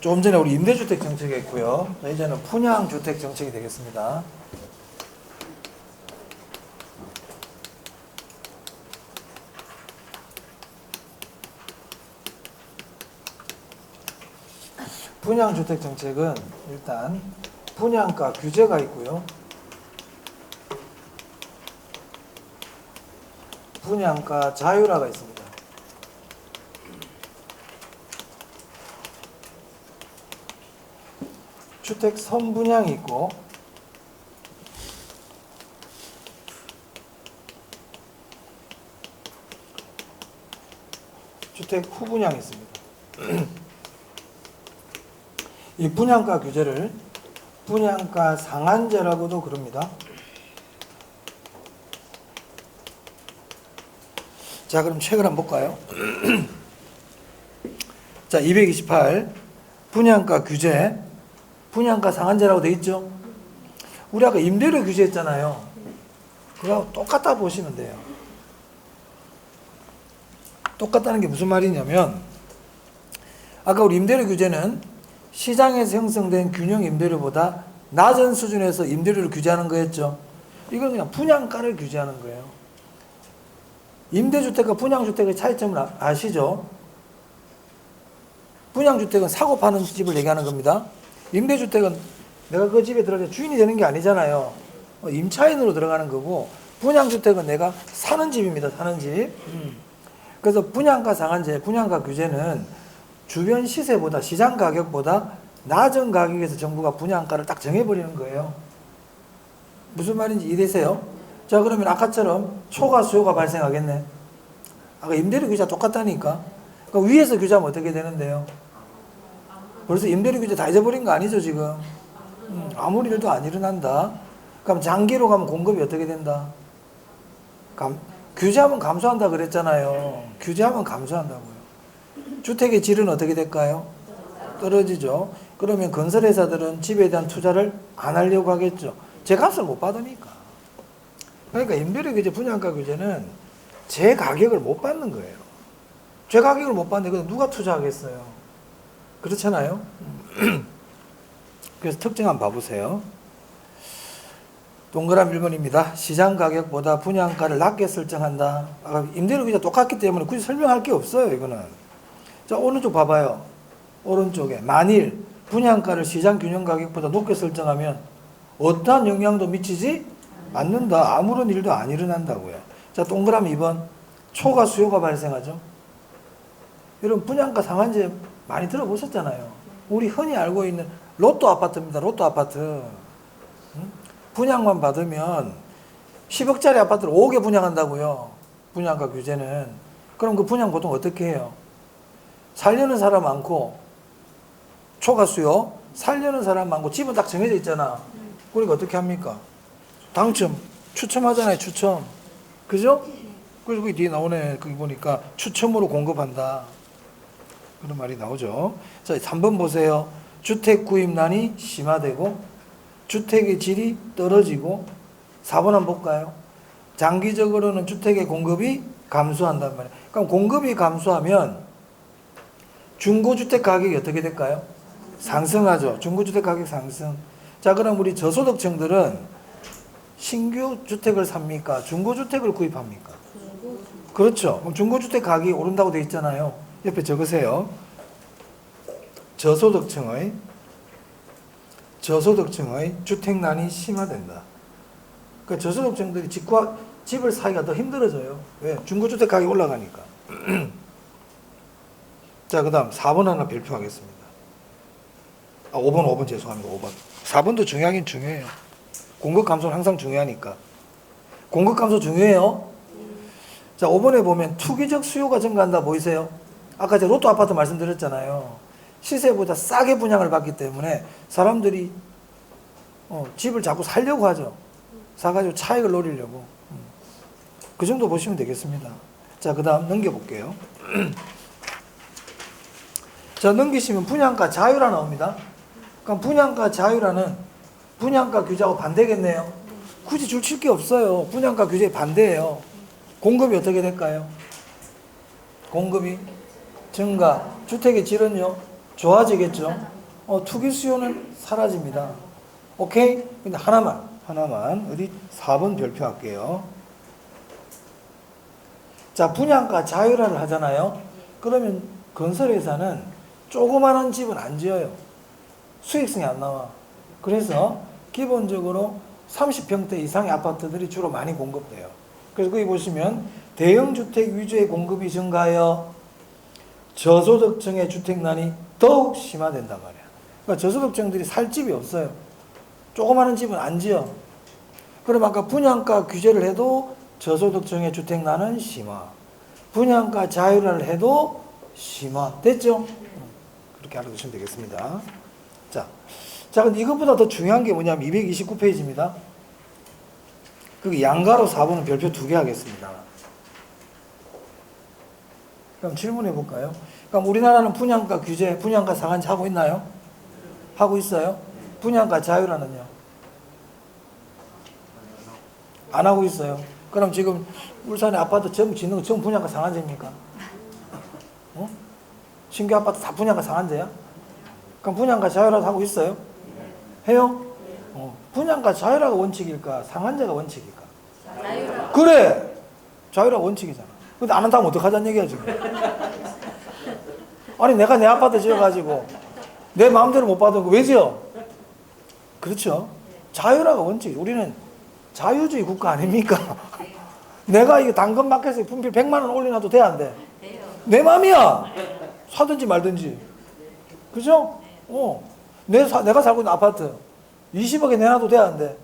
조금 전에 우리 임대주택 정책이 있고요. 이제는 분양주택 정책이 되겠습니다. 분양주택 정책은 일단 분양가 규제가 있고요. 분양가 자율화가 있습니다. 주택 선분양이 있고 주택 후분양이 있습니다. 이 분양가 규제를 분양가 상한제라고도 그럽니다. 자, 그럼 책을 한번 볼까요? 자, 228 분양가 규제, 분양가 상한제라고 돼 있죠? 우리 아까 임대료 규제했잖아요. 그거하고 똑같다 보시면 돼요. 똑같다는 게 무슨 말이냐면, 아까 우리 임대료 규제는 시장에서 형성된 균형 임대료보다 낮은 수준에서 임대료를 규제하는 거였죠. 이건 그냥 분양가를 규제하는 거예요. 임대주택과 분양주택의 차이점을 아시죠? 분양주택은 사고 파는 집을 얘기하는 겁니다. 임대주택은 내가 그 집에 들어가 주인이 되는 게 아니잖아요. 임차인으로 들어가는 거고, 분양주택은 내가 사는 집입니다. 사는 집. 그래서 분양가 상한제, 분양가 규제는 주변 시세보다, 시장 가격보다 낮은 가격에서 정부가 분양가를 딱 정해버리는 거예요. 무슨 말인지 이해되세요? 자, 그러면 아까처럼 초과 수요가 발생하겠네. 아까 임대료 규제가 똑같다니까. 그러니까 위에서 규제하면 어떻게 되는데요? 벌써 임대료 규제 다 잊어버린 거 아니죠, 지금? 아무 일도 안 일어난다. 그럼 장기로 가면 공급이 어떻게 된다? 규제하면 감소한다 그랬잖아요. 규제하면 감소한다고요. 주택의 질은 어떻게 될까요? 떨어지죠. 그러면 건설회사들은 집에 대한 투자를 안 하려고 하겠죠. 제 값을 못 받으니까. 그러니까 임대료 규제, 분양가 규제는 제 가격을 못 받는 거예요. 제 가격을 못 받는데 누가 투자하겠어요? 그렇잖아요. 그래서 특징 한번 봐보세요. 동그라미 1번입니다. 시장 가격보다 분양가를 낮게 설정한다. 임대료 규제가 똑같기 때문에 굳이 설명할 게 없어요, 이거는. 자, 오른쪽 봐봐요. 오른쪽에 만일 분양가를 시장 균형 가격보다 높게 설정하면 어떠한 영향도 미치지 않는다. 아무런 일도 안 일어난다고요. 자, 동그라미 2번. 초과 수요가 발생하죠. 여러분, 분양가 상한제 많이 들어보셨잖아요. 우리 흔히 알고 있는 로또 아파트입니다. 로또 아파트. 분양만 받으면 10억짜리 아파트를 5개 분양한다고요. 분양가 규제는. 그럼 그 분양 보통 어떻게 해요? 살려는 사람 많고 초과 수요, 살려는 사람 많고 집은 딱 정해져 있잖아. 그러니까 어떻게 합니까? 당첨, 추첨하잖아요. 추첨. 그죠? 그래서 거기 뒤에 나오네. 거기 보니까 추첨으로 공급한다. 그런 말이 나오죠. 자, 3번 보세요. 주택 구입난이 심화되고 주택의 질이 떨어지고. 4번 한번 볼까요? 장기적으로는 주택의 공급이 감소한단 말이에요. 그럼 공급이 감소하면 중고주택 가격이 어떻게 될까요? 상승하죠. 중고주택 가격 상승. 자, 그럼 우리 저소득층들은 신규 주택을 삽니까? 중고주택을 구입합니까? 그렇죠. 그럼 중고주택 가격이 오른다고 되어 있잖아요. 옆에 적으세요. 저소득층의 주택난이 심화된다. 그러니까 저소득층들이 집을 사기가 더 힘들어져요. 왜? 중고주택 가격이 올라가니까. 자, 그 다음 4번 하나 발표하겠습니다. 5번 죄송합니다. 5번. 4번도 중요하긴 중요해요. 공급 감소는 항상 중요하니까. 공급 감소 중요해요. 자, 5번에 보면 투기적 수요가 증가한다 보이세요? 아까 제가 로또 아파트 말씀드렸잖아요. 시세보다 싸게 분양을 받기 때문에 사람들이 집을 자꾸 살려고 하죠. 사가지고 차익을 노리려고. 그 정도 보시면 되겠습니다. 자, 그 다음 넘겨볼게요. 자, 넘기시면 분양가 자율화 나옵니다. 그럼 분양가 자율화는 분양가 규제하고 반대겠네요. 굳이 줄칠 게 없어요. 분양가 규제에 반대예요. 공급이 어떻게 될까요? 공급이 증가. 주택의 질은요? 좋아지겠죠? 투기 수요는 사라집니다. 오케이? 근데 하나만 어디 4번 별표할게요. 자, 분양가 자율화를 하잖아요. 그러면 건설회사는 조그마한 집은 안 지어요. 수익성이 안 나와. 그래서 기본적으로 30평대 이상의 아파트들이 주로 많이 공급돼요. 그래서 거기 보시면 대형주택 위주의 공급이 증가하여 저소득층의 주택난이 더욱 심화된단 말이야. 그러니까 저소득층들이 살 집이 없어요. 조그마한 집은 안 지어. 그럼 아까 분양가 규제를 해도 저소득층의 주택난은 심화. 분양가 자율화를 해도 심화. 됐죠? 그렇게 알아두시면 되겠습니다. 자, 근데 이것보다 더 중요한 게 뭐냐면 229페이지입니다. 그 양가로 4번은 별표 2개 하겠습니다. 그럼 질문해 볼까요? 그럼 우리나라는 분양가 규제, 분양가 상한제 하고 있나요? 하고 있어요? 분양가 자율화는요? 안 하고 있어요. 그럼 지금 울산의 아파트 전부 짓는 거 전부 분양가 상한제입니까? 신규 아파트 다 분양가 상한제야? 그럼 분양가 자율화 하고 있어요? 해요? 분양가 자율화가 원칙일까? 상한제가 원칙일까? 자율화. 그래! 자율화 원칙이잖아. 근데 안 한다면 어떡하자는 얘기야, 지금. 아니, 내가 내 아파트 지어가지고 내 마음대로 못 받은 거 왜 지어? 그렇죠? 자율화가 원칙. 우리는 자유주의 국가 아닙니까? 내가 이거 당근마켓에 분필 100만 원 올려놔도 돼, 안 돼? 내 맘이야. 사든지 말든지. 그죠? 내가 살고 있는 아파트 20억에 내놔도 돼, 안 돼?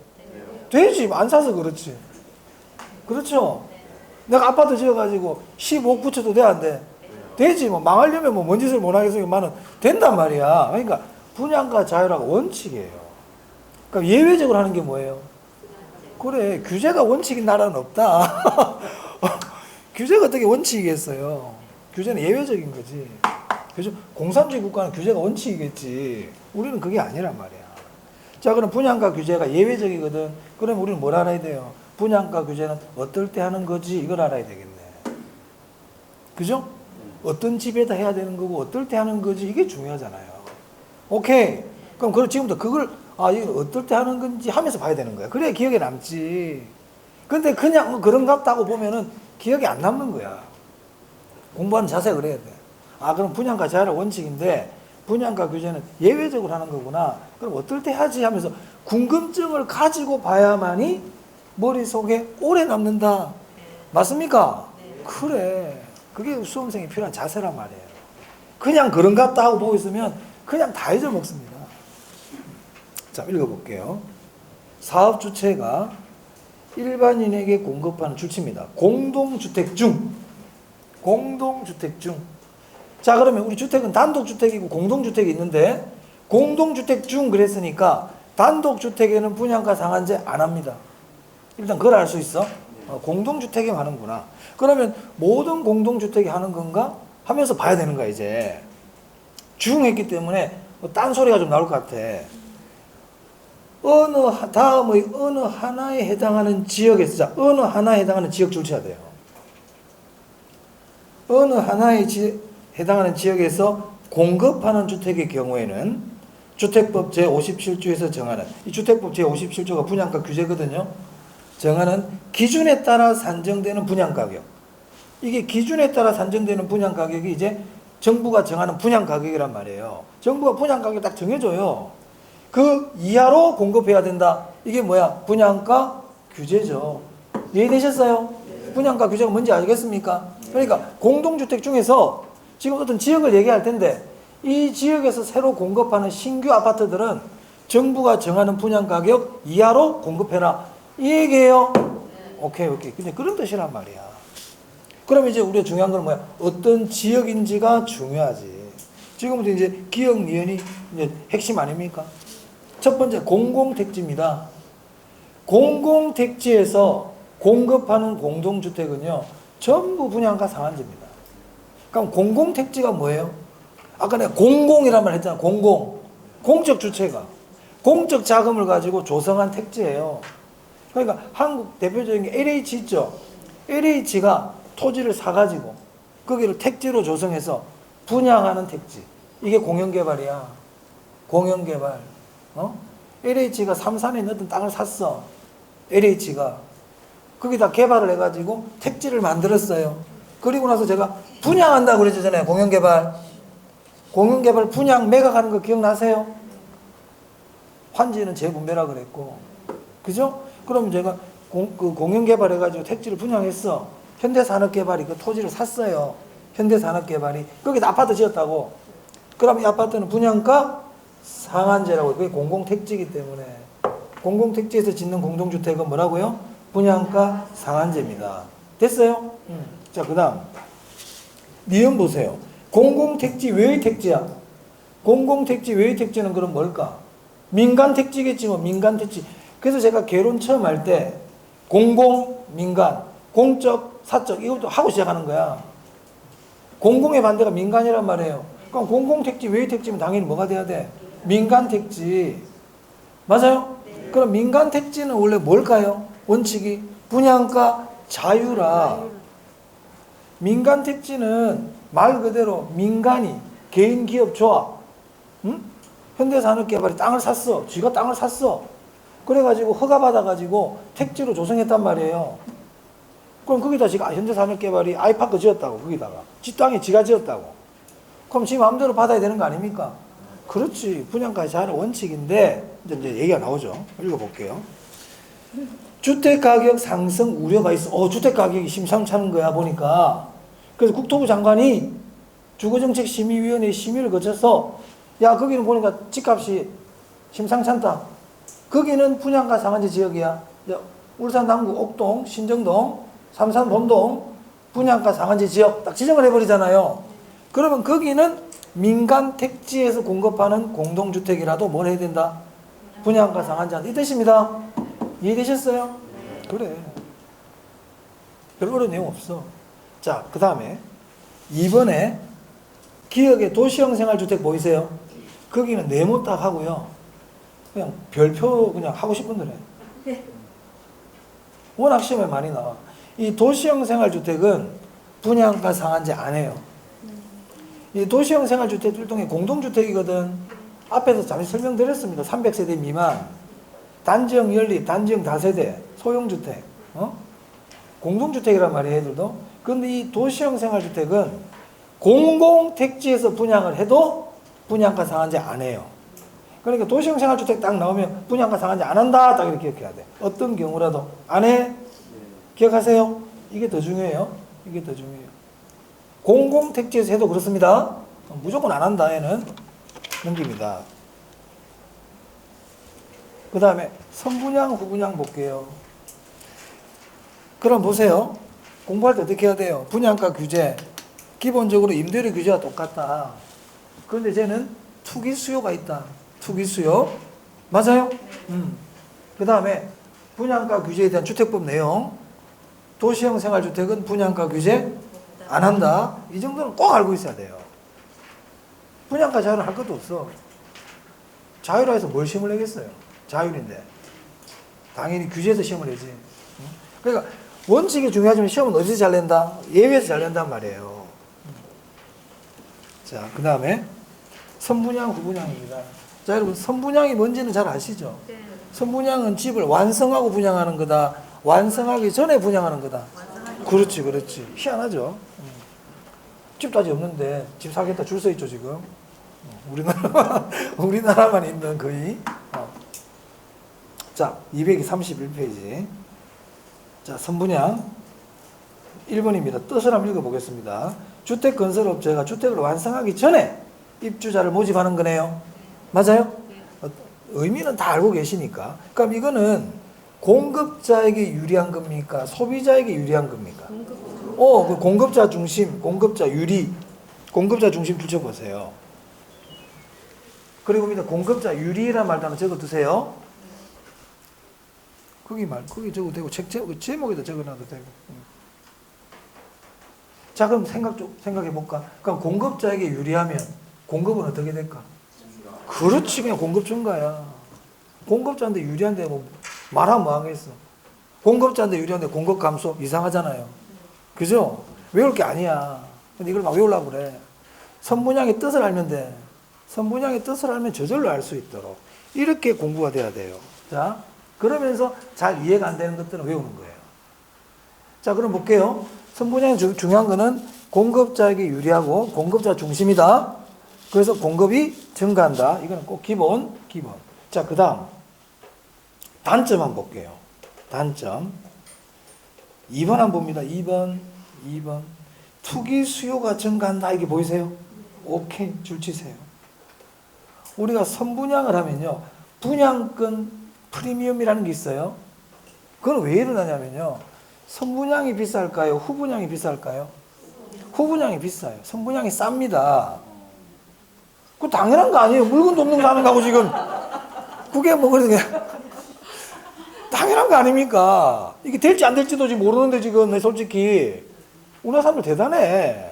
되지. 안 사서 그렇지. 그렇죠? 내가 아파트 지어가지고 15억 붙여도 돼, 안 돼? 되지. 뭐 망하려면 뭐 뭔 짓을 못 하겠으면 된단 말이야. 그러니까 분양가 자율화가 원칙이에요. 그러니까 예외적으로 하는 게 뭐예요? 그래, 규제가 원칙인 나라는 없다. 규제가 어떻게 원칙이겠어요? 규제는 예외적인 거지. 그죠? 공산주의 국가는 규제가 원칙이겠지. 우리는 그게 아니란 말이야. 자, 그럼 분양가 규제가 예외적이거든. 그럼 우리는 뭘 알아야 돼요? 분양가 규제는 어떨 때 하는 거지? 이걸 알아야 되겠네. 그죠? 어떤 집에다 해야 되는 거고, 어떨 때 하는 거지? 이게 중요하잖아요. 오케이. 그럼 지금부터 그걸, 이걸 어떨 때 하는 건지 하면서 봐야 되는 거야. 그래야 기억에 남지. 근데 그냥 뭐 그런 것 같다고 보면은 기억이 안 남는 거야. 공부하는 자세가 그래야 돼. 그럼 분양가 자율화 원칙인데, 분양가 규제는 예외적으로 하는 거구나. 그럼 어떨 때 하지? 하면서 궁금증을 가지고 봐야만이 머릿속에 오래 남는다. 맞습니까? 그래. 그게 수험생이 필요한 자세란 말이에요. 그냥 그런 것 같다 하고 보고 있으면 그냥 다 잊어먹습니다. 자, 읽어볼게요. 사업 주체가 일반인에게 공급하는 주체입니다. 공동주택 중. 자, 그러면 우리 주택은 단독주택이고 공동주택이 있는데, 공동주택 중 그랬으니까 단독주택에는 분양가 상한제 안 합니다. 일단 그걸 알 수 있어. 공동주택에 하는구나. 그러면 모든 공동주택이 하는 건가? 하면서 봐야 되는 거야, 이제. 중 했기 때문에 딴소리가 좀 나올 것 같아. 다음의 어느 하나에 해당하는 지역에서, 자, 어느 하나에 해당하는 지역 줄쳐야 돼요. 어느 하나에 해당하는 지역에서 공급하는 주택의 경우에는 주택법 제57조에서 정하는, 이 주택법 제57조가 분양가 규제거든요. 정하는 기준에 따라 산정되는 분양가격. 이게 기준에 따라 산정되는 분양가격이 이제 정부가 정하는 분양가격이란 말이에요. 정부가 분양가격 딱 정해줘요. 그 이하로 공급해야 된다. 이게 뭐야? 분양가 규제죠. 이해되셨어요? 분양가 규제가 뭔지 알겠습니까? 그러니까 공동주택 중에서 지금 어떤 지역을 얘기할 텐데, 이 지역에서 새로 공급하는 신규 아파트들은 정부가 정하는 분양가격 이하로 공급해라. 이 얘기예요. 오케이. 근데 그런 뜻이란 말이야. 그럼 이제 우리가 중요한 건 뭐야? 어떤 지역인지가 중요하지. 지금부터 이제 기억, 니은이 이제 핵심 아닙니까? 첫 번째, 공공택지입니다. 공공택지에서 공급하는 공동주택은요, 전부 분양가 상한제입니다. 그럼 공공택지가 뭐예요? 아까 내가 공공이란 말 했잖아. 공적 주체가. 공적 자금을 가지고 조성한 택지예요. 그러니까 한국 대표적인 게 LH 있죠. LH가 토지를 사가지고 거기를 택지로 조성해서 분양하는 택지. 이게 공영개발이야. 공영개발. LH가 삼산에 있는 어떤 땅을 샀어. LH가. 거기다 개발을 해가지고 택지를 만들었어요. 그리고 나서 제가 분양한다고 그랬잖아요. 공영개발. 공영개발 분양 매각하는 거 기억나세요? 환지는 재분배라 그랬고. 그죠? 그럼 제가 공영개발 해가지고 택지를 분양했어. 현대산업개발이 그 토지를 샀어요. 현대산업개발이. 거기다 아파트 지었다고. 그럼 이 아파트는 분양가 상한제라고. 그게 공공택지이기 때문에. 공공택지에서 짓는 공동주택은 뭐라고요? 분양가 상한제입니다. 됐어요? 자, 그 다음. 니은 보세요. 공공택지 외의 택지야. 공공택지 외의 택지는 그럼 뭘까? 민간택지겠지, 뭐, 민간택지. 그래서 제가 개론 처음 할 때, 공공, 민간, 공적, 사적, 이것도 하고 시작하는 거야. 공공의 반대가 민간이란 말이에요. 그럼 공공택지 외의 택지면 당연히 뭐가 돼야 돼? 민간택지. 맞아요? 네. 그럼 민간택지는 원래 뭘까요? 원칙이 분양가 자유라. 민간택지는 말 그대로 민간이 개인 기업 조합, 응? 현대산업개발이 땅을 샀어. 쥐가 땅을 샀어. 그래가지고 허가 받아가지고 택지로 조성했단 말이에요. 그럼 거기다 지금 현대산업개발이 아이파크 지었다고. 거기다가 지 땅에 지가 지었다고. 그럼 지 마음대로 받아야 되는 거 아닙니까? 그렇지. 분양가 자유는 원칙인데 이제 얘기가 나오죠. 읽어볼게요. 주택가격 상승 우려가 있어. 주택가격이 심상찮은 거야 보니까. 그래서 국토부 장관이 주거정책심의위원회 심의를 거쳐서 야 거기는 보니까 집값이 심상찮다. 거기는 분양가 상한제 지역이야. 울산 남구 옥동, 신정동, 삼산 본동 분양가 상한제 지역 딱 지정을 해버리잖아요. 그러면 거기는 민간 택지에서 공급하는 공동주택이라도 뭘 해야 된다? 분양가 상한제한다. 이 뜻입니다. 이해되셨어요? 그래. 별 어려운 내용 없어. 자, 그 다음에 2번에 기역의 도시형 생활주택 보이세요? 거기는 네모 딱 하고요. 그냥 별표 그냥 하고 싶은 대로 해. 워낙 시험에 많이 나와. 이 도시형 생활주택은 분양가 상한제 안 해요. 이 도시형 생활주택 일종의 공동주택이거든. 앞에서 잠시 설명드렸습니다. 300세대 미만, 단지형 연립, 단지형 다세대, 소형주택, 공동주택이란 말이에요, 얘들도. 그런데 이 도시형 생활주택은 공공택지에서 분양을 해도 분양가 상한제 안 해요. 그러니까 도시형 생활주택 딱 나오면 분양가 상한제 안 한다, 딱 이렇게 기억해야 돼. 어떤 경우라도 안 해? 기억하세요? 이게 더 중요해요. 이게 더 중요해요. 공공택지에서 해도 그렇습니다. 무조건 안 한다, 얘는. 넘깁니다. 그 다음에 선분양, 후분양 볼게요. 그럼 보세요. 공부할 때 어떻게 해야 돼요? 분양가 규제. 기본적으로 임대료 규제와 똑같다. 그런데 쟤는 투기 수요가 있다. 투기 수요. 맞아요? 그 다음에 분양가 규제에 대한 주택법 내용. 도시형 생활주택은 분양가 규제 안 한다. 이 정도는 꼭 알고 있어야 돼요. 분양가 자유를 할 것도 없어. 자유라 해서 뭘 시험을 내겠어요? 자율인데. 당연히 규제에서 시험을 내지. 그러니까 원칙이 중요하지만 시험은 어디서 잘 낸다? 예외에서 잘 낸단 말이에요. 자, 그 다음에 선분양, 후분양입니다. 자, 여러분 선분양이 뭔지는 잘 아시죠? 네. 선분양은 집을 완성하고 분양하는 거다. 완성하기 전에 분양하는 거다. 그렇지, 그렇지. 희한하죠? 집도 아직 없는데 집 사겠다 줄 서 있죠, 지금. 우리나라만 있는 거의. 자, 231페이지. 자, 선분양 1번입니다. 뜻을 한번 읽어보겠습니다. 주택건설업체가 주택을 완성하기 전에 입주자를 모집하는 거네요. 맞아요? 의미는 다 알고 계시니까. 그럼 이거는 공급자에게 유리한 겁니까? 소비자에게 유리한 겁니까? 그 공급자 중심, 공급자 유리, 공급자 중심 붙여보세요. 그리고 공급자 유리란 말도 하나 적어두세요. 거기 적어도 되고, 제목에다 적어놔도 되고. 자, 그럼 생각해볼까? 그럼 공급자에게 유리하면 공급은 어떻게 될까? 그렇지, 그냥 공급 증가야. 공급자한테 유리한데 뭐 말하면 뭐 하겠어. 공급자한테 유리한데 공급 감소 이상하잖아요. 그죠? 외울 게 아니야. 근데 이걸 막 외우려고 그래. 선분양의 뜻을 알면 돼. 선분양의 뜻을 알면 저절로 알 수 있도록 이렇게 공부가 돼야 돼요. 자, 그러면서 잘 이해가 안 되는 것들은 외우는 거예요. 자, 그럼 볼게요. 선분양의 중요한 거는 공급자에게 유리하고 공급자 중심이다. 그래서 공급이 증가한다. 이거는 꼭 기본. 자, 그 다음 단점 한번 볼게요. 단점 2번 한번 봅니다. 2번 투기 수요가 증가한다. 이게 보이세요? 오케이, 줄 치세요. 우리가 선분양을 하면요, 분양권 프리미엄이라는 게 있어요. 그건 왜 일어나냐면요, 선분양이 비쌀까요? 후분양이 비쌀까요? 후분양이 비싸요. 선분양이 쌉니다. 그거 당연한 거 아니에요. 물건도 없는 거 하는 거하고 지금 그게 뭐 그래서 당연한 거 아닙니까? 이게 될지 안 될지도 지금 모르는데 지금 솔직히 우리나라 사람들 대단해.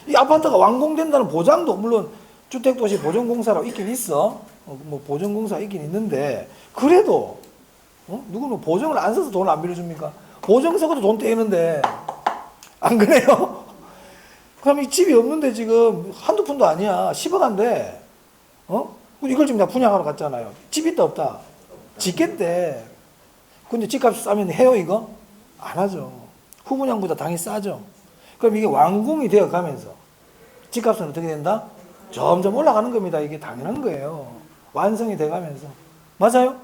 이 아파트가 완공된다는 보장도 물론 주택도시 보전공사라고 있긴 있어. 뭐 보전공사가 있긴 있는데 그래도 누구는 보정을 안 써서 돈을 안 빌려줍니까? 보정 써도 돈 떼이는데 안 그래요? 그럼 이 집이 없는데 지금 한두 푼도 아니야. 10억 한데 이걸 지금 다 분양하러 갔잖아요. 집 있다 없다? 짓겠대. 근데 집값이 싸면 해요 이거? 안 하죠. 후분양보다 당연히 싸죠. 그럼 이게 완공이 되어 가면서 집값은 어떻게 된다? 점점 올라가는 겁니다. 이게 당연한 거예요. 완성이 돼 가면서. 맞아요?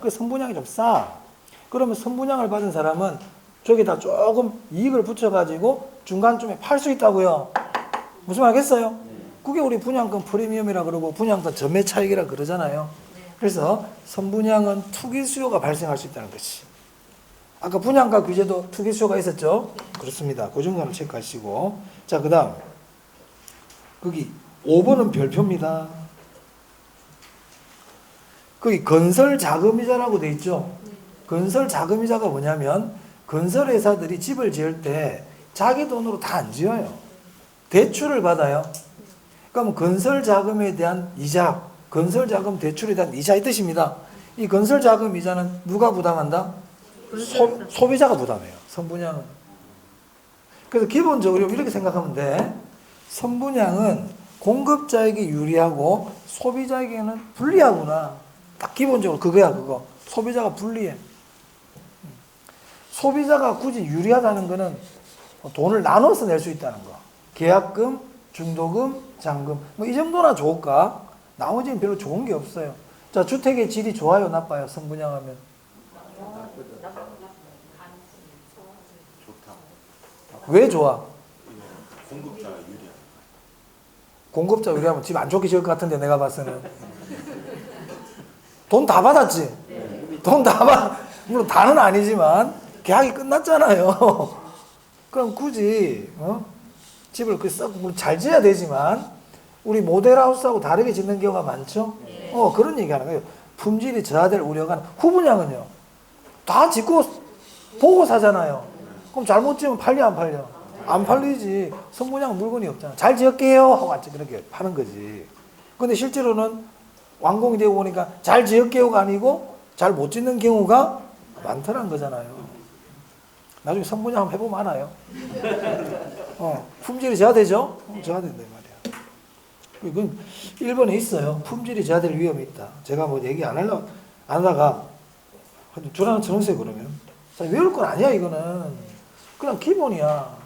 그 선분양이 좀 싸. 그러면 선분양을 받은 사람은 저기다 조금 이익을 붙여가지고 중간쯤에 팔 수 있다고요. 무슨 말 하겠어요? 그게 우리 분양권 프리미엄이라 그러고 분양권 전매 차익이라 그러잖아요. 그래서 선분양은 투기 수요가 발생할 수 있다는 것이. 아까 분양가 규제도 투기 수요가 있었죠? 그렇습니다. 그 중간을 체크하시고. 자, 그 다음. 거기 5번은 별표입니다. 거기 건설 자금이자라고 돼 있죠? 건설 자금이자가 뭐냐면 건설회사들이 집을 지을 때 자기 돈으로 다 안 지어요. 대출을 받아요. 그럼 건설 자금에 대한 이자, 건설 자금 대출에 대한 이자 이 뜻입니다. 이 건설 자금 이자는 누가 부담한다? 소비자가 부담해요. 선분양은. 그래서 기본적으로 이렇게 생각하면 돼. 선분양은 공급자에게 유리하고 소비자에게는 불리하구나. 딱 기본적으로 그거야, 그거. 소비자가 불리해. 소비자가 굳이 유리하다는 거는 돈을 나눠서 낼 수 있다는 거. 계약금, 중도금, 잔금. 뭐 이 정도나 좋을까? 나머지는 별로 좋은 게 없어요. 자, 주택의 질이 좋아요, 나빠요? 선분양하면. 좋다. 왜 좋아? 공급자가 유리하다. 공급자 유리하면 집 안 좋게 지을 것 같은데 내가 봤을 때는. 돈 다 받았지? 돈 다 물론 다는 아니지만 계약이 끝났잖아요. 그럼 굳이 집을 물론 잘 지어야 되지만 우리 모델하우스하고 다르게 짓는 경우가 많죠? 그런 얘기하는 거예요. 품질이 저하될 우려가. 후분양은요, 다 짓고 보고 사잖아요. 그럼 잘못 지으면 팔려 안 팔려? 안 팔리지. 선분양은 물건이 없잖아. 잘 지을게요 하고 같이 그렇게 파는 거지. 근데 실제로는 완공이 되고 보니까 잘 지을게요가 아니고 잘 못 짓는 경우가 많더란 거잖아요. 나중에 선분양 한번 해보면 알아요. 품질이 저하되죠? 저하된다 이 말이야. 이건 1번에 있어요. 품질이 저하될 위험이 있다. 제가 뭐 얘기 안 하다가 줄 하나 쳐놓으세요 그러면. 자, 외울 건 아니야 이거는. 그냥 기본이야.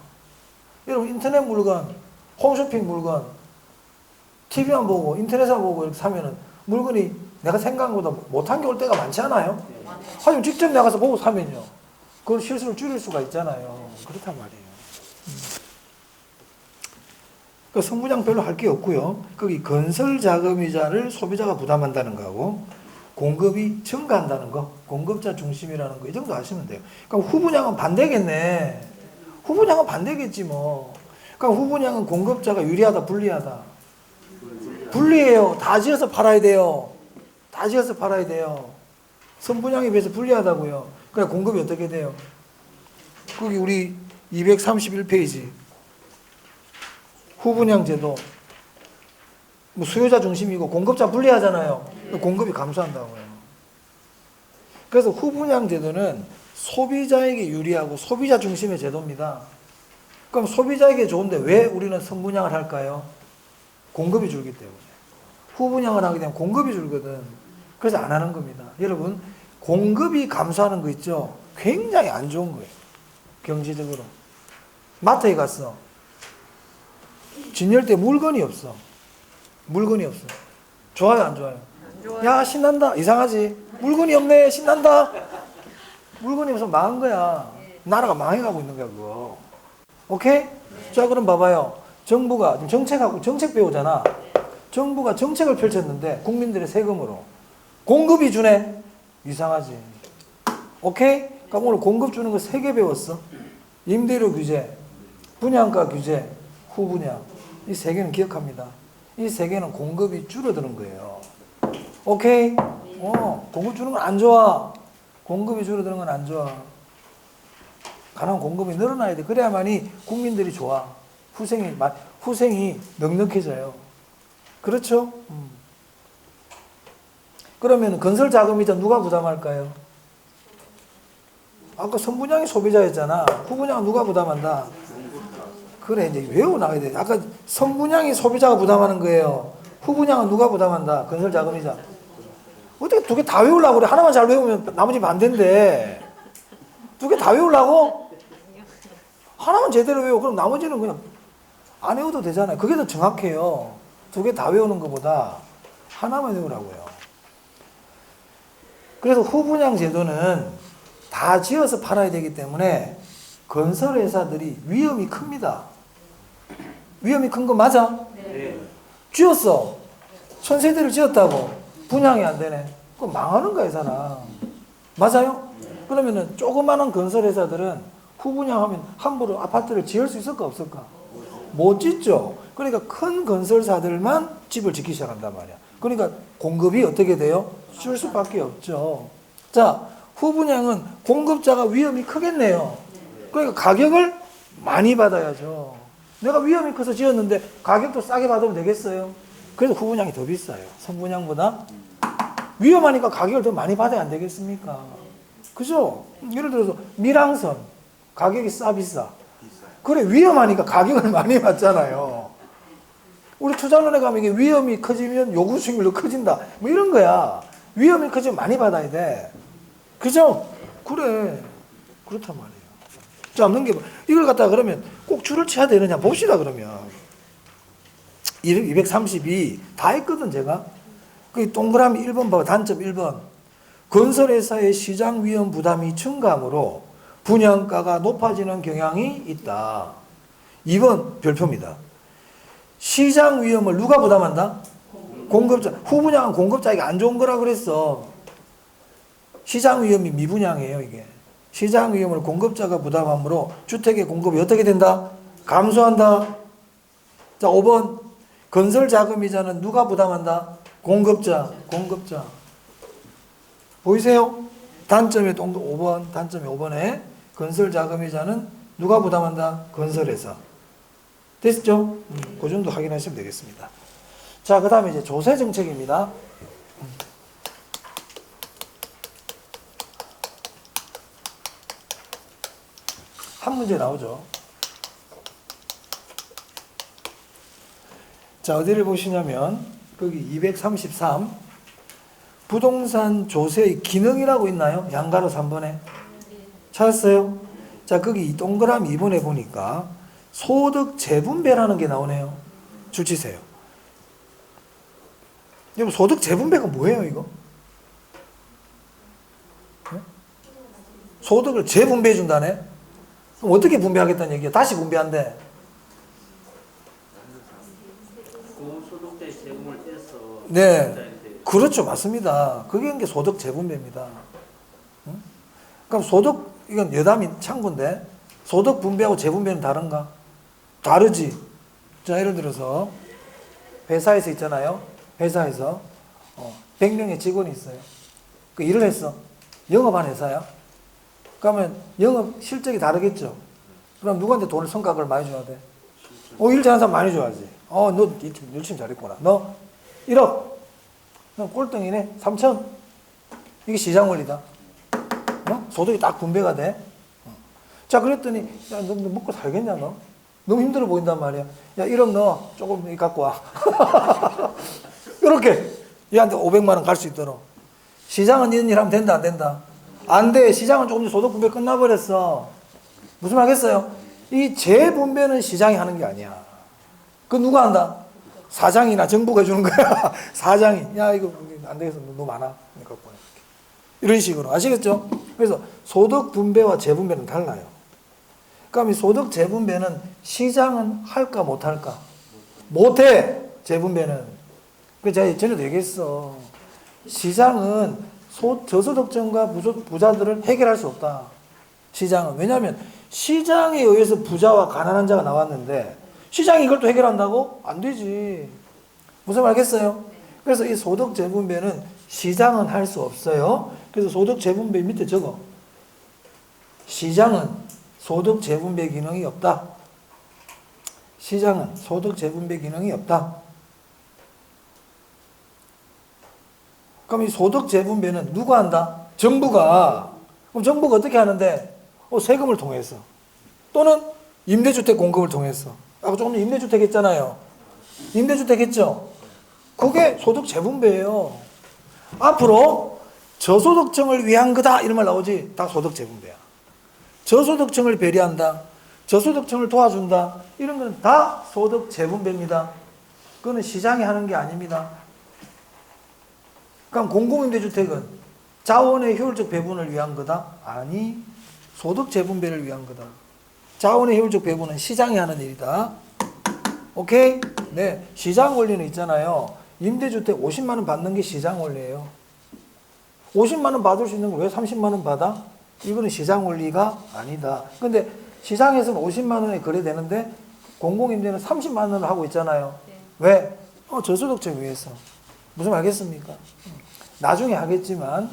여러분 인터넷 물건, 홈쇼핑 물건, TV만 보고 인터넷만 보고 이렇게 사면은 물건이 내가 생각한 것보다 못한 게 올 때가 많지 않아요? 하지만 직접 나가서 보고 사면요, 그걸 실수를 줄일 수가 있잖아요. 그렇단 말이에요. 그 선분양 별로 할 게 없고요. 거기 건설 자금이자를 소비자가 부담한다는 거하고 공급이 증가한다는 거, 공급자 중심이라는 거, 이 정도 아시면 돼요. 그러니까 후분양은 반대겠네. 후분양은 반대겠지 뭐. 그러니까 후분양은 공급자가 유리하다, 불리하다? 불리해요. 다 지어서 팔아야 돼요. 다 지어서 팔아야 돼요. 선분양에 비해서 불리하다고요. 그래 공급이 어떻게 돼요? 거기 우리 231페이지 후분양 제도, 뭐 수요자 중심이고 공급자 불리하잖아요. 공급이 감소한다고요. 그래서 후분양 제도는 소비자에게 유리하고 소비자 중심의 제도입니다. 그럼 소비자에게 좋은데 왜 우리는 선분양을 할까요? 공급이 줄기 때문에. 후분양을 하게 되면 공급이 줄거든. 그래서 안 하는 겁니다. 여러분, 공급이 감소하는 거 있죠? 굉장히 안 좋은 거예요. 경제적으로. 마트에 갔어. 진열대 물건이 없어. 물건이 없어. 좋아요, 안 좋아요? 안 좋아요. 야, 신난다. 이상하지? 물건이 없네. 신난다. 물건이 없으면 망한 거야. 나라가 망해가고 있는 거야, 그거. 오케이? 자, 그럼 봐봐요. 정부가 지금 정책하고 정책 배우잖아. 정부가 정책을 펼쳤는데 국민들의 세금으로 공급이 주네. 이상하지? 오케이? 그럼 오늘 공급 주는 거 3개 배웠어. 임대료 규제, 분양가 규제, 후분양. 이 3개는 기억합니다. 이 3개는 공급이 줄어드는 거예요. 오케이? 공급 주는 건 안 좋아. 공급이 줄어드는 건 안 좋아. 가능한 공급이 늘어나야 돼. 그래야만이 국민들이 좋아. 후생이 넉넉해져요. 그렇죠? 그러면 건설 자금이자 누가 부담할까요? 아까 선분양이 소비자였잖아. 후분양은 누가 부담한다? 그래, 이제 외워놔야 돼. 아까 선분양이 소비자가 부담하는 거예요. 후분양은 누가 부담한다? 건설 자금이자. 어떻게 2개 다 외우려고 그래? 하나만 잘 외우면 나머지 반대인데. 2개 다 외우려고? 하나만 제대로 외워. 그럼 나머지는 그냥 안 외워도 되잖아요. 그게 더 정확해요. 2개 다 외우는 것보다 하나만 외우라고요. 그래서 후분양 제도는 다 지어서 팔아야 되기 때문에 건설회사들이 위험이 큽니다. 위험이 큰 거 맞아? 네. 지었어. 1000세대를 지었다고 분양이 안 되네. 그럼 망하는 거야, 이 사람. 맞아요? 그러면은 조그마한 건설회사들은 후분양하면 함부로 아파트를 지을 수 있을까 없을까? 못 짓죠. 그러니까 큰 건설사들만 집을 짓기 시작한단 말이야. 그러니까 공급이 어떻게 돼요? 줄 수밖에 없죠. 자, 후분양은 공급자가 위험이 크겠네요. 그러니까 가격을 많이 받아야죠. 내가 위험이 커서 지었는데 가격도 싸게 받으면 되겠어요? 그래서 후분양이 더 비싸요. 선분양보다. 위험하니까 가격을 더 많이 받아야 안 되겠습니까? 그죠? 예를 들어서 밀항선 가격이 비싸. 그래, 위험하니까 가격을 많이 받잖아요. 우리 투자론에 가면 이게 위험이 커지면 요구 수익률도 커진다. 뭐 이런 거야. 위험이 커지면 많이 받아야 돼. 그죠? 그래. 그렇단 말이에요. 자, 넘겨봐. 이걸 갖다가 그러면 꼭 줄을 쳐야 되느냐 봅시다, 그러면. 232. 다 했거든, 제가. 그 동그라미 1번 봐봐. 단점 1번. 건설회사의 시장 위험 부담이 증가하므로 분양가가 높아지는 경향이 있다. 2번 별표입니다. 시장 위험을 누가 부담한다? 공급자. 후분양은 공급자에게 안 좋은 거라 그랬어. 시장 위험이 미분양이에요, 이게. 시장 위험을 공급자가 부담하므로 주택의 공급이 어떻게 된다? 감소한다. 자, 5번. 건설 자금이자는 누가 부담한다? 공급자. 보이세요? 단점에 5번, 단점에 5번에 건설 자금이자는 누가 부담한다? 건설회사. 됐죠? 그 정도 확인하시면 되겠습니다. 자, 그 다음에 이제 조세 정책입니다. 한 문제 나오죠. 자, 어디를 보시냐면 거기 233 부동산 조세의 기능이라고 있나요? 양가로 3번에 찾았어요? 자, 거기 이 동그라미 2번에 보니까 소득 재분배라는 게 나오네요. 줄 치세요. 여러분, 소득 재분배가 뭐예요, 이거? 네? 소득을 재분배해 준다네? 그럼 어떻게 분배하겠다는 얘기야? 다시 분배한대. 고소득세 세금을 떼서 네. 그렇죠. 맞습니다. 그게 이제 소득 재분배입니다. 응? 그럼 소득, 이건 여담이 참고인데, 소득 분배하고 재분배는 다른가? 다르지. 자, 예를 들어서, 회사에서 있잖아요. 회사에서, 100명의 직원이 있어요. 그 일을 했어. 영업한 회사야. 그러면 영업 실적이 다르겠죠. 그럼 누구한테 돈을 성과급을 많이 줘야 돼? 일 잘하는 사람 많이 줘야지. 너 열심히 잘했구나. 너 1억. 너 꼴등이네. 3천. 이게 시장 원리다. 소득이 딱 분배가 돼. 자, 그랬더니, 야, 너 먹고 살겠냐, 너? 너무 힘들어 보인단 말이야. 야, 1억 너 조금 갖고 와. 이렇게 얘한테 500만 원 갈 수 있도록. 시장은 이런 일 하면 된다, 안 된다? 안 돼. 시장은 조금 전에 소득분배 끝나버렸어. 무슨 말겠어요? 이 재분배는 시장이 하는 게 아니야. 그거 누가 한다? 사장이나 정부가 해주는 거야. 사장이. 야, 이거 안 되겠어. 너무 많아. 갖고 와. 이런 식으로. 아시겠죠? 그래서 소득분배와 재분배는 달라요. 그럼 이 소득 재분배는 시장은 할까 못할까? 못해. 재분배는. 그 제가 전에도 얘기했어. 시장은 저소득층과 부자들을 해결할 수 없다. 시장은. 왜냐하면 시장에 의해서 부자와 가난한 자가 나왔는데 시장이 이걸 또 해결한다고? 안 되지. 무슨 말 알겠어요? 그래서 이 소득 재분배는 시장은 할 수 없어요. 그래서 소득 재분배 밑에 적어. 시장은 소득 재분배 기능이 없다. 시장은 소득 재분배 기능이 없다. 그럼 이 소득 재분배는 누가 한다? 정부가. 그럼 정부가 어떻게 하는데? 세금을 통해서. 또는 임대주택 공급을 통해서. 아까 조금 전에 임대주택 했잖아요. 임대주택 했죠? 그게 소득 재분배예요. 앞으로 저소득층을 위한 거다 이런 말 나오지. 다 소득 재분배야. 저소득층을 배려한다. 저소득층을 도와준다. 이런 건 다 소득 재분배입니다. 그거는 시장이 하는 게 아닙니다. 그럼 공공임대주택은 자원의 효율적 배분을 위한 거다? 아니, 소득 재분배를 위한 거다. 자원의 효율적 배분은 시장이 하는 일이다. 오케이? 네. 시장 원리는 있잖아요. 임대주택 50만 원 받는 게 시장 원리예요. 50만 원 받을 수 있는 거 왜 30만 원 받아? 이거는 시장 원리가 아니다. 근데 시장에서는 50만 원에 거래되는데 공공임대는 30만 원을 하고 있잖아요. 네. 왜? 저소득층 위해서. 무슨 말 알겠습니까? 나중에 하겠지만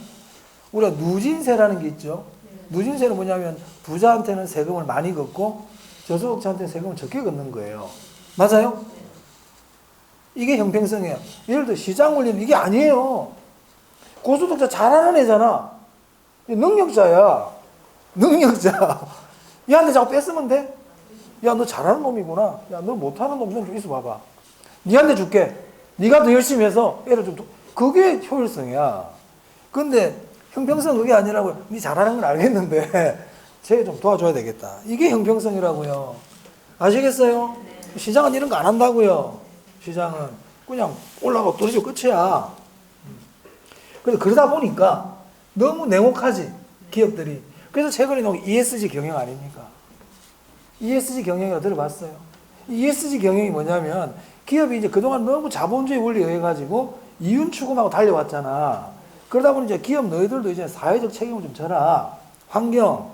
우리가 누진세라는 게 있죠. 누진세는 뭐냐면 부자한테는 세금을 많이 걷고 저소득자한테는 세금을 적게 걷는 거예요. 맞아요? 이게 형평성이에요. 예를 들어 시장 원리는 이게 아니에요. 고소득자 잘하는 애잖아. 능력자야. 능력자. 얘한테 자꾸 뺐으면 돼? 야, 너 잘하는 놈이구나. 야, 너 못하는 놈 좀 있어 봐봐. 니한테 줄게. 네가 더 열심히 해서 애를 좀 그게 효율성이야. 근데 형평성 그게 아니라고요. 네 잘하는 건 알겠는데 쟤 좀 도와줘야 되겠다. 이게 형평성이라고요. 아시겠어요? 네. 시장은 이런 거 안 한다고요. 시장은 그냥 올라가고 떨어지고 끝이야. 그래서 그러다 보니까 너무 냉혹하지 기업들이. 그래서 최근에 나온 ESG 경영 아닙니까? ESG 경영이라고 들어봤어요. ESG 경영이 뭐냐면 기업이 이제 그동안 너무 자본주의 원리에 의해 가지고 이윤 추구하고 달려왔잖아. 그러다 보니 이제 기업 너희들도 이제 사회적 책임을 좀 져라. 환경,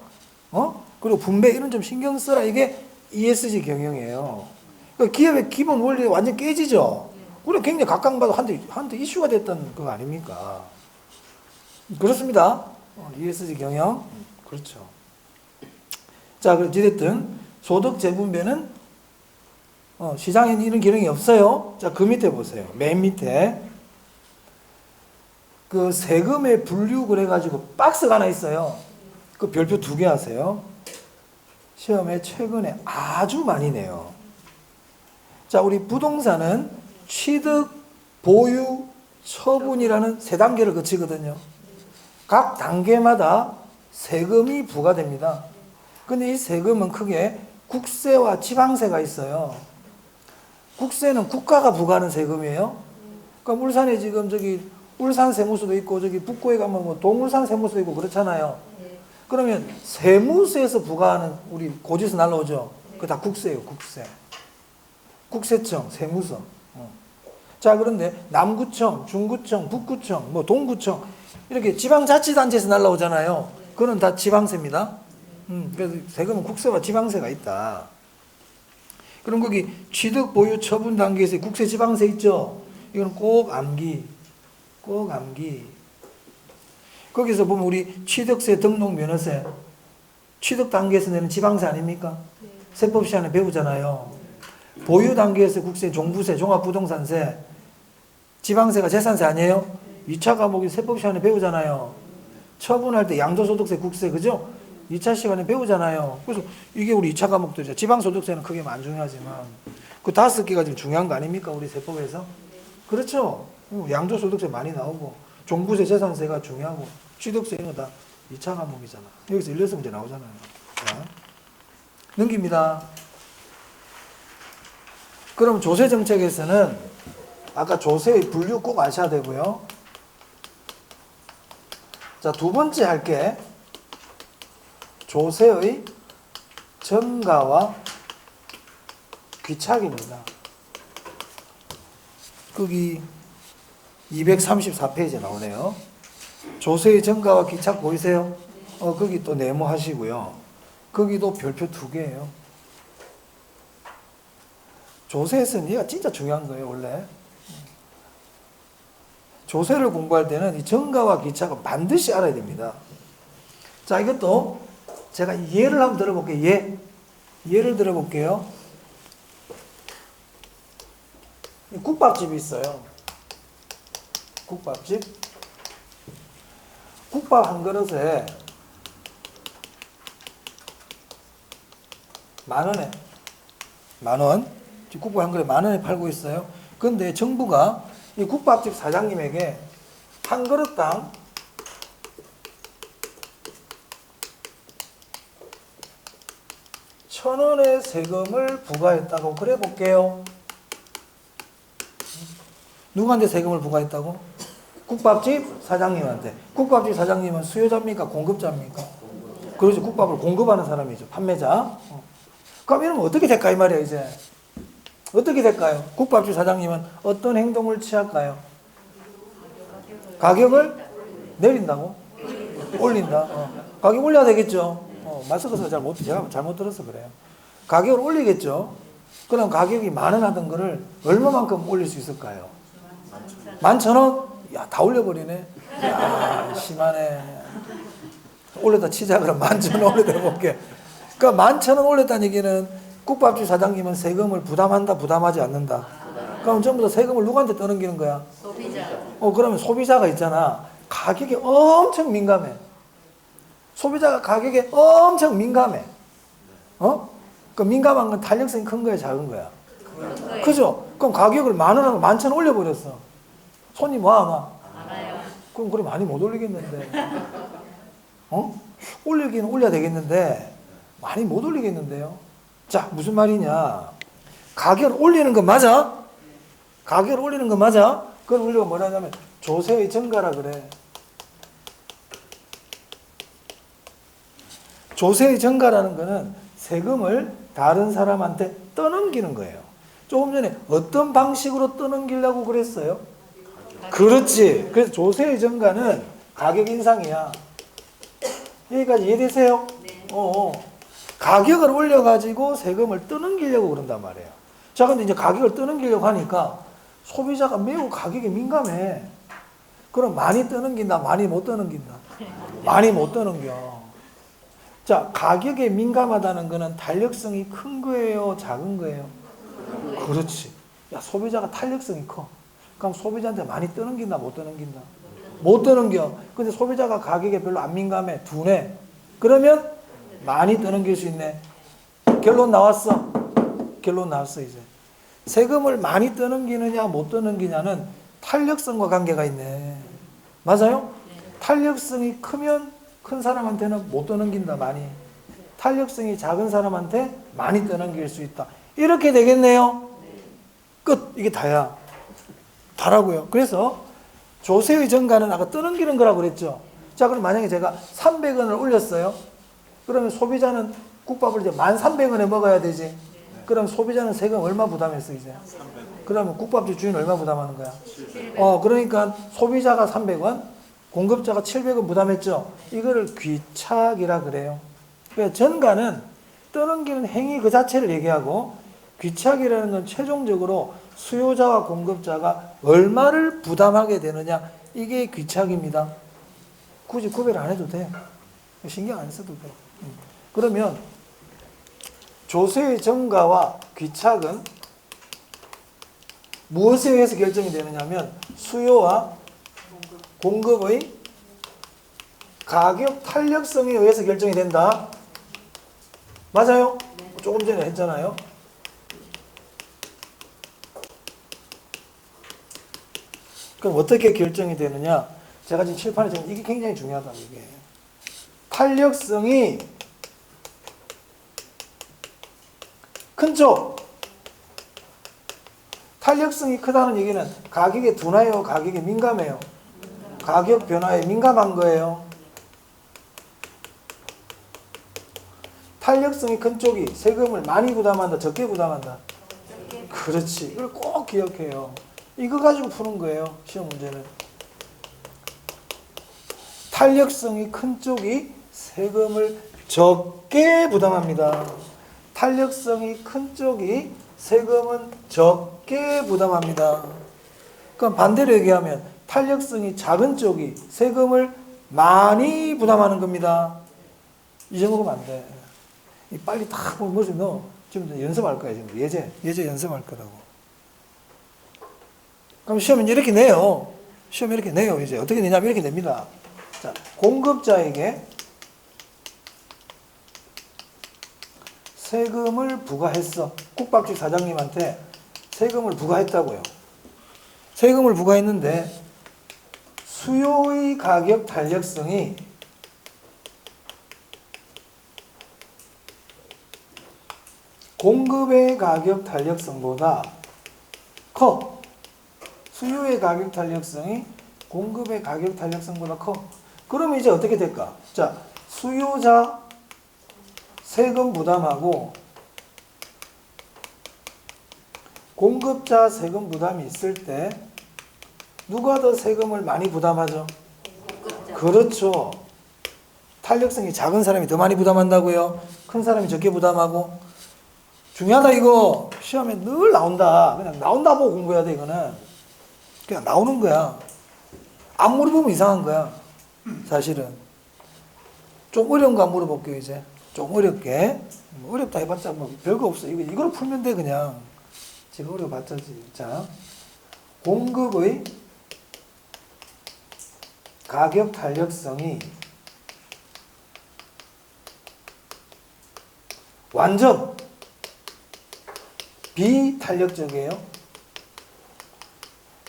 그리고 분배 이런 좀 신경 써라. 이게 ESG 경영이에요. 그러니까 기업의 기본 원리가 완전 깨지죠. 그래 굉장히 각광받아 한때 이슈가 됐던 거 아닙니까? 그렇습니다. ESG 경영. 그렇죠. 자, 어찌됐든 소득 재분배는 시장에는 이런 기능이 없어요. 자, 그 밑에 보세요. 맨 밑에. 그 세금의 분류를 해가지고 박스가 하나 있어요. 그 별표 2개 하세요. 시험에 최근에 아주 많이 내요. 자, 우리 부동산은 취득, 보유, 처분이라는 3단계를 거치거든요. 각 단계마다 세금이 부과됩니다. 근데 이 세금은 크게 국세와 지방세가 있어요. 국세는 국가가 부과하는 세금이에요. 그러니까 울산에 지금 울산 세무서도 있고 북구에 가면 뭐 동울산 세무서도 있고 그렇잖아요. 그러면 세무서에서 부과하는 우리 고지서 날라오죠. 그거 다 국세예요, 국세. 국세청, 세무서. 자, 그런데 남구청, 중구청, 북구청, 뭐 동구청 이렇게 지방자치단체에서 날라오잖아요. 그건 다 지방세입니다. 그래서 세금은 국세와 지방세가 있다. 그럼 거기 취득, 보유, 처분 단계에서 국세, 지방세 있죠. 이건 꼭 암기. 꼭 암기. 거기서 보면 우리 취득세, 등록, 면허세, 취득 단계에서 내는 지방세 아닙니까? 세법 시간에 배우잖아요. 보유 단계에서 국세, 종부세, 종합부동산세, 지방세가 재산세 아니에요? 2차 과목이 세법 시간에 배우잖아요. 처분할 때 양도소득세, 국세, 그죠? 2차 시간에 배우잖아요. 그래서 이게 우리 2차 과목들이죠. 지방소득세는 크게 안 중요하지만 그 5개가 지금 중요한 거 아닙니까? 우리 세법에서. 그렇죠? 양도소득세 많이 나오고 종부세 재산세가 중요하고 취득세 이런 거 다 2차 과목이잖아. 여기서 1, 2 문제 나오잖아요. 자, 넘깁니다. 그럼 조세 정책에서는 아까 조세의 분류 꼭 아셔야 되고요. 자, 두 번째 할게 조세의 전가와 귀착입니다. 거기 234페이지에 나오네요. 조세의 전가와 귀착 보이세요? 거기 또 네모하시고요. 거기도 별표 2개예요. 조세에서는 얘가 진짜 중요한 거예요, 원래. 조세를 공부할 때는 이 전가와 귀착은 반드시 알아야 됩니다. 자, 이것도 제가 예를 한번 들어볼게요. 예를 들어볼게요. 국밥집이 있어요. 국밥집. 국밥 한 그릇에 10,000원에 10,000원. 국밥 한 그릇에 10,000원에 팔고 있어요. 그런데 정부가 이 국밥집 사장님에게 한 그릇당 1,000원의 세금을 부과했다고 그래 볼게요. 누구한테 세금을 부과했다고? 국밥집 사장님한테. 국밥집 사장님은 수요자입니까? 공급자입니까? 그렇죠. 국밥을 공급하는 사람이죠. 판매자. 그럼 이러면 어떻게 될까 이 말이야 이제. 어떻게 될까요? 국밥집 사장님은 어떤 행동을 취할까요? 가격을 내린다고? 올린다. 가격 올려야 되겠죠. 마스크가 제가 잘못 들어서 그래요. 가격을 올리겠죠. 그럼 가격이 10,000원 하던 거를 얼마만큼 올릴 수 있을까요? 11,000원? 야, 다 올려버리네. 야, 심하네. 올렸다 치자. 그럼 11,000원 올려다 볼게. 그러니까 11,000원 올렸다는 얘기는 국밥집 사장님은 세금을 부담한다, 부담하지 않는다. 그럼 전부 다 세금을 누구한테 떠넘기는 거야? 소비자. 그러면 소비자가 있잖아. 가격에 엄청 민감해. 소비자가 가격에 엄청 민감해. 그 민감한 건 탄력성이 큰 거야, 작은 거야? 그죠? 그럼 가격을 10,000원하고 11,000원 올려버렸어. 손님 와, 안 와? 알아요. 그럼 그래 많이 못 올리겠는데. 올리긴 올려야 되겠는데 많이 못 올리겠는데요. 자, 무슨 말이냐? 가격을 올리는 거 맞아? 가격을 올리는 거 맞아? 그걸 우리가 뭐라 하냐면 조세의 전가라 그래. 조세의 전가라는 거는 세금을 다른 사람한테 떠넘기는 거예요. 조금 전에 어떤 방식으로 떠넘기려고 그랬어요? 그렇지. 그래서 조세의 전가는 가격 인상이야. 여기까지 이해되세요? 네. 가격을 올려가지고 세금을 떠넘기려고 그런단 말이에요. 자, 근데 이제 가격을 떠넘기려고 하니까 소비자가 매우 가격에 민감해. 그럼 많이 떠넘긴다, 많이 못 떠넘긴다? 많이 못 떠넘겨. 자, 가격에 민감하다는 거는 탄력성이 큰 거예요, 작은 거예요? 그렇지. 야, 소비자가 탄력성이 커. 그럼 소비자한테 많이 떠넘긴다, 못 떠넘긴다? 못 떠넘겨. 근데 소비자가 가격에 별로 안 민감해, 둔해. 그러면 많이 떠넘길 수 있네. 결론 나왔어. 결론 나왔어 이제. 세금을 많이 떠넘기느냐 못 떠넘기냐는 탄력성과 관계가 있네. 맞아요? 탄력성이 크면 큰 사람한테는 못 떠넘긴다 많이. 탄력성이 작은 사람한테 많이 떠넘길 수 있다. 이렇게 되겠네요. 끝. 이게 다야. 다라고요. 그래서 조세의 전가는 아까 떠넘기는 거라고 그랬죠. 자, 그럼 만약에 제가 300원을 올렸어요. 그러면 소비자는 국밥을 이제 1,300원에 먹어야 되지. 그럼 소비자는 세금 얼마 부담했어 이제? 300원. 그러면 국밥집 주인 얼마 부담하는 거야? 그러니까 소비자가 300원, 공급자가 700원 부담했죠. 이거를 귀착이라 그래요. 그러니까 전가는 떠넘기는 행위 그 자체를 얘기하고 귀착이라는 건 최종적으로 수요자와 공급자가 얼마를 부담하게 되느냐, 이게 귀착입니다. 굳이 구별 안 해도 돼. 신경 안 써도 돼. 그러면 조세의 전가와 귀착은 무엇에 의해서 결정이 되느냐면 수요와 공급의 가격 탄력성에 의해서 결정이 된다. 맞아요? 조금 전에 했잖아요. 그럼 어떻게 결정이 되느냐? 제가 지금 칠판에 지금 이게 굉장히 중요하다, 이게. 탄력성이 큰 쪽. 탄력성이 크다는 얘기는 가격에 둔해요, 가격에 민감해요? 가격 변화에 민감한 거예요. 탄력성이 큰 쪽이 세금을 많이 부담한다, 적게 부담한다? 그렇지. 이걸 꼭 기억해요. 이거 가지고 푸는 거예요, 시험 문제는. 탄력성이 큰 쪽이 세금을 적게 부담합니다. 탄력성이 큰 쪽이 세금은 적게 부담합니다. 그럼 반대로 얘기하면 탄력성이 작은 쪽이 세금을 많이 부담하는 겁니다. 이 정도면 안 돼. 빨리 딱 머릿속에 넣어. 지금 연습할 거야, 지금. 예제 연습할 거라고. 그럼 시험은 이렇게 내요. 시험 이렇게 내요, 이제. 어떻게 내냐면 이렇게 냅니다. 자, 공급자에게 세금을 부과했어. 국밥집 사장님한테 세금을 부과했다고요. 세금을 부과했는데 수요의 가격 탄력성이 공급의 가격 탄력성보다 커. 수요의 가격 탄력성이 공급의 가격 탄력성보다 커. 그러면 이제 어떻게 될까? 자, 수요자 세금 부담하고 공급자 세금 부담이 있을 때 누가 더 세금을 많이 부담하죠? 그렇죠. 탄력성이 작은 사람이 더 많이 부담한다고요? 큰 사람이 적게 부담하고? 중요하다 이거. 시험에 늘 나온다. 그냥 나온다 보고 공부해야 돼 이거는. 그냥 나오는 거야. 안 물어보면 이상한 거야. 사실은. 좀 어려운 거 안 물어볼게요 이제. 좀 어렵게. 어렵다 해봤자 뭐 별거 없어. 이걸로 풀면 돼 그냥. 지금 어려봤자지. 자, 공급의 가격 탄력성이 완전 비탄력적이에요.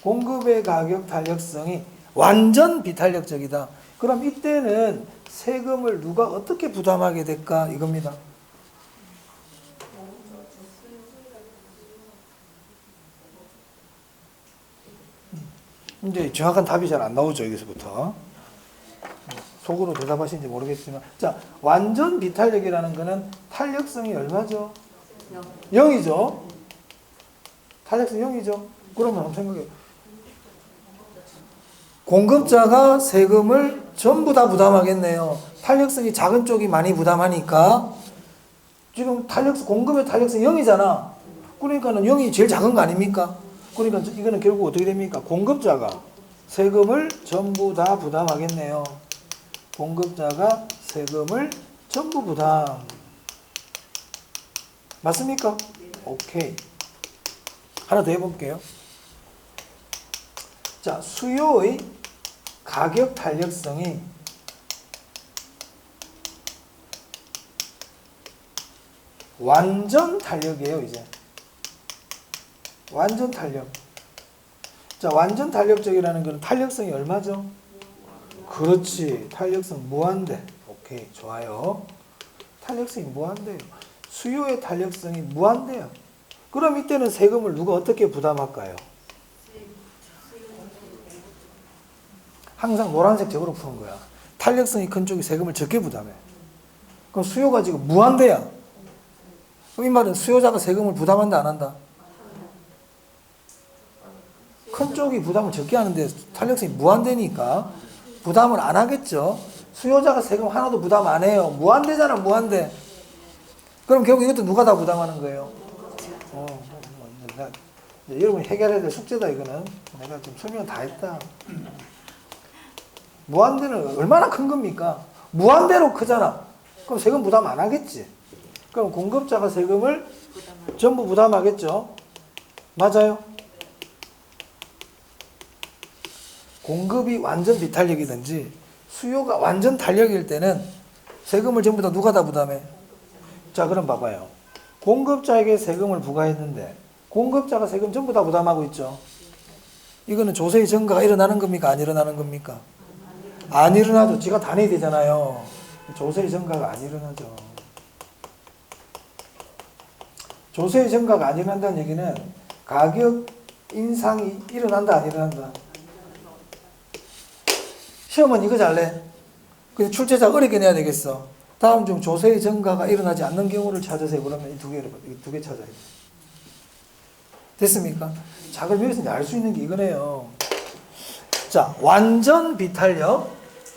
공급의 가격 탄력성이 완전 비탄력적이다. 그럼 이때는 세금을 누가 어떻게 부담하게 될까? 이겁니다. 이제 정확한 답이 잘 안 나오죠, 여기서부터. 속으로 대답하시는지 모르겠지만. 자, 완전 비탄력이라는 거는 탄력성이 얼마죠? 0이죠. 탄력성 0이죠. 그러면 한번 생각해요. 공급자가 세금을 전부 다 부담하겠네요. 탄력성이 작은 쪽이 많이 부담하니까. 지금 공급의 탄력성이 0이잖아. 그러니까는 0이 제일 작은 거 아닙니까? 그러니까 이거는 결국 어떻게 됩니까? 공급자가 세금을 전부 다 부담하겠네요. 공급자가 세금을 전부 부담. 맞습니까? 오케이. 하나 더 해볼게요. 자, 수요의 가격 탄력성이 완전 탄력이에요, 이제. 완전 탄력. 자, 완전 탄력적이라는 건 탄력성이 얼마죠? 그렇지. 탄력성 무한대. 오케이. 좋아요. 탄력성이 무한대요. 수요의 탄력성이 무한대요. 그럼 이때는 세금을 누가 어떻게 부담할까요? 항상 노란색적으로 푸는 거야. 탄력성이 큰 쪽이 세금을 적게 부담해. 그럼 수요가 지금 무한대야. 그럼 이 말은 수요자가 세금을 부담한다, 안 한다? 큰 쪽이 부담을 적게 하는데 탄력성이 무한대니까 부담을 안 하겠죠. 수요자가 세금 하나도 부담 안 해요. 무한대잖아, 무한대. 그럼 결국 이것도 누가 다 부담하는 거예요? 여러분이 해결해야 될 숙제다, 이거는. 내가 지금 설명 다 했다. 무한대는 얼마나 큰 겁니까? 무한대로 크잖아. 그럼 세금 부담 안 하겠지. 그럼 공급자가 세금을 전부 부담하겠죠. 맞아요? 공급이 완전 비탄력이든지 수요가 완전 탄력일 때는 세금을 전부 다 누가 다 부담해? 자, 그럼 봐봐요. 공급자에게 세금을 부과했는데 공급자가 세금 전부 다 부담하고 있죠. 이거는 조세의 증가가 일어나는 겁니까? 안 일어나는 겁니까? 안 일어나죠. 지가 다 내야 되잖아요. 조세의 증가가 안 일어나죠. 조세의 증가가 안 일어난다는 얘기는 가격 인상이 일어난다, 안 일어난다? 시험은 이거 잘래? 근데 출제자 어렵게 내야 되겠어. 다음 중 조세의 증가가 일어나지 않는 경우를 찾으세요. 그러면 이 두 개 찾아야 돼. 됐습니까? 자, 그럼 여기서 알 수 있는 게 이거네요. 자, 완전 비탄력,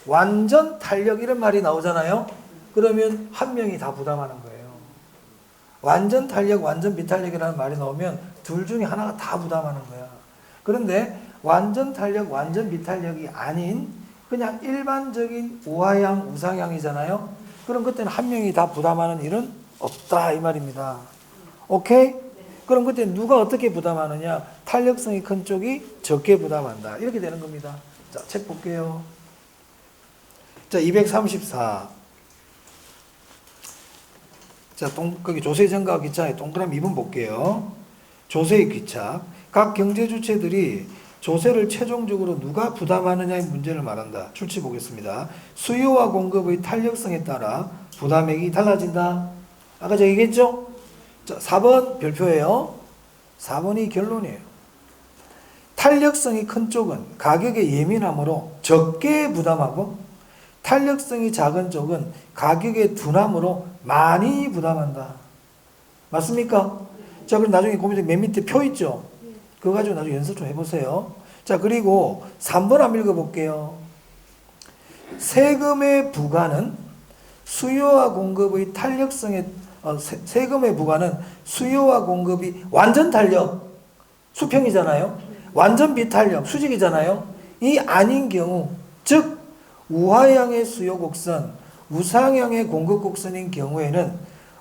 완전 탄력 이런 말이 나오잖아요. 그러면 한 명이 다 부담하는 거예요. 완전 탄력, 완전 비탄력이라는 말이 나오면 둘 중에 하나가 다 부담하는 거야. 그런데 완전 탄력, 완전 비탄력이 아닌 그냥 일반적인 우하향, 우상향이잖아요. 그럼 그때는 한 명이 다 부담하는 일은 없다 이 말입니다. 오케이? 그럼 그때 누가 어떻게 부담하느냐? 탄력성이 큰 쪽이 적게 부담한다. 이렇게 되는 겁니다. 자, 책 볼게요. 자, 234. 자, 거기 조세 증가 기차에 동그라미 2번 볼게요. 조세의 귀착. 각 경제 주체들이 조세를 최종적으로 누가 부담하느냐의 문제를 말한다. 출치 보겠습니다. 수요와 공급의 탄력성에 따라 부담액이 달라진다. 아까 제가 얘기했죠? 자, 4번 별표예요. 4번이 결론이에요. 탄력성이 큰 쪽은 가격에 예민함으로 적게 부담하고 탄력성이 작은 쪽은 가격에 둔함으로 많이 부담한다. 맞습니까? 자, 그럼 나중에 고민들 맨 밑에 표 있죠? 그거 가지고 나중에 연습 좀 해보세요. 자, 그리고 3번 한번 읽어볼게요. 세금의 부과는 수요와 공급의 탄력성에 세금의 부과는 수요와 공급이 완전 탄력, 수평이잖아요. 완전 비탄력, 수직이잖아요. 이 아닌 경우, 즉 우하향의 수요 곡선, 우상향의 공급 곡선인 경우에는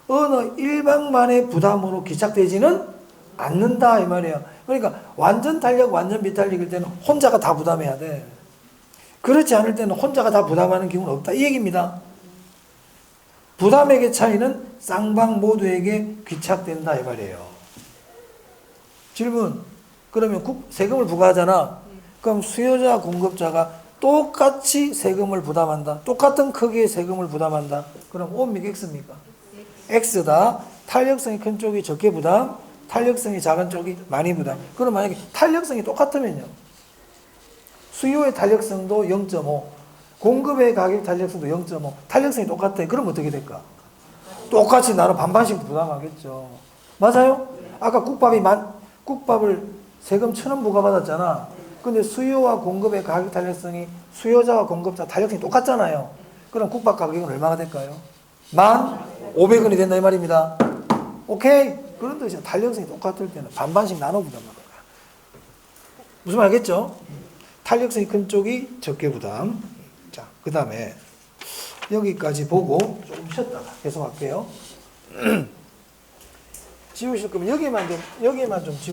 어느 일방만의 부담으로 기착되지는 않는다 이 말이에요. 그러니까 완전 탄력, 완전 비탄력일 때는 혼자가 다 부담해야 돼. 그렇지 않을 때는 혼자가 다 부담하는 경우는 없다 이 얘기입니다. 부담액의 차이는 쌍방 모두에게 귀착된다 이 말이에요. 질문. 그러면 세금을 부과하잖아. 그럼 수요자, 공급자가 똑같이 세금을 부담한다. 똑같은 크기의 세금을 부담한다. 그럼 O입니까? X입니까? X다. 탄력성이 큰 쪽이 적게 부담, 탄력성이 작은 쪽이 많이 부담. 그럼 만약에 탄력성이 똑같으면요. 수요의 탄력성도 0.5, 공급의 가격 탄력성도 0.5, 탄력성이 똑같아. 그럼 어떻게 될까? 똑같이 나는 반반씩 부담하겠죠. 맞아요? 아까 국밥을 세금 1,000원 부과받았잖아. 근데 수요와 공급의 가격 탄력성이 수요자와 공급자 탄력성이 똑같잖아요. 그럼 국밥 가격은 얼마가 될까요? 1,500원이 된다 이 말입니다. 오케이? 그런 뜻이야. 탄력성이 똑같을 때는 반반씩 나눠 부담하는 거야. 무슨 말 알겠죠? 탄력성이 큰 쪽이 적게 부담. 자, 그 다음에 여기까지 보고 조금 쉬었다가 계속 할게요. 지우실 거면 여기에만 좀